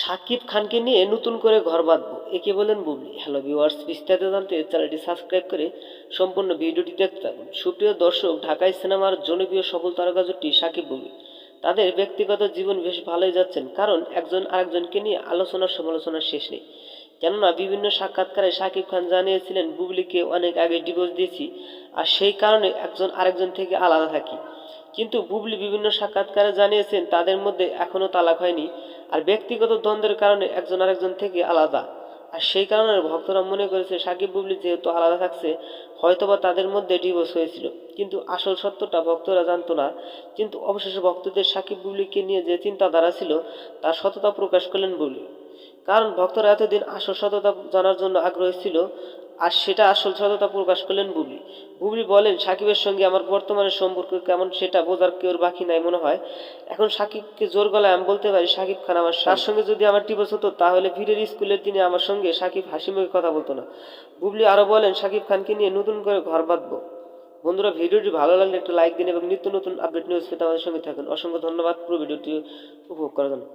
শাকিব খানকে নিয়ে নতুন করে ঘর বাঁধবো, একে বলেন বুবলি। হ্যালো ভিউয়ার্স, বিস্তারিত জানতে চ্যানেলটি সাবস্ক্রাইব করে সম্পূর্ণ ভিডিওটি দেখতে থাকুন। সুপ্রিয় দর্শক, ঢাকায় সিনেমার জনপ্রিয় সফল তারকা জুটি শাকিব বুবলি তাদের ব্যক্তিগত জীবন বেশ ভালোই যাচ্ছেন, কারণ একজন আরেকজনকে নিয়ে আলোচনার সমালোচনার শেষ নেই। কেননা বিভিন্ন সাক্ষাৎকারে শাকিব খান জানিয়েছিলেন বুবলিকে অনেক আগে ডিভোর্স দিয়েছি, আর সেই কারণে একজন আরেকজন থেকে আলাদা থাকি। কিন্তু বুবলি বিভিন্ন সাক্ষাৎকারে জানিয়েছেন তাদের মধ্যে এখনও তালাক হয়নি, আর ব্যক্তিগত দ্বন্দ্বের কারণে একজন আরেকজন থেকে আলাদা। আর সেই কারণে ভক্তরা মনে করেছে সাকিব বুবলি যেহেতু আলাদা থাকছে, হয়তোবা তাদের মধ্যে ডিভোর্স হয়েছিল। কিন্তু আসল সত্যটা ভক্তরা জানতো না। কিন্তু অবশেষে ভক্তদের সাকিব বুবলিকে নিয়ে যে চিন্তাধারা ছিল তার সততা প্রকাশ করলেন বুবলি। কারণ ভক্তরা এতদিন আসল সততা জানার জন্য আগ্রহী ছিল, আর সেটা আসল সততা প্রকাশ করলেন বুবলি। বুবলি বলেন, সাকিবের সঙ্গে আমার বর্তমানে সম্পর্ক কেমন সেটা বোঝার কেউ বাকি নাই মনে হয়। এখন সাকিবকে জোর গলায় আমি বলতে পারি সাকিব খান আমার, তার সঙ্গে যদি আমার ডিভোর্স হতো তাহলে ভিড়ের স্কুলের দিনে আমার সঙ্গে সাকিব হাসি মুখে কথা বলতো না। বুবলি আরও বলেন, সাকিব খানকে নিয়ে নতুন করে ঘর বাঁধবো। বন্ধুরা, ভিডিওটি ভালো লাগলে একটা লাইক দিন এবং নিত্য নতুন আপডেট নিউজ পেতে আমাদের সঙ্গে থাকুন। অসংখ্য ধন্যবাদ পুরো ভিডিওটি উপভোগ করার জন্য।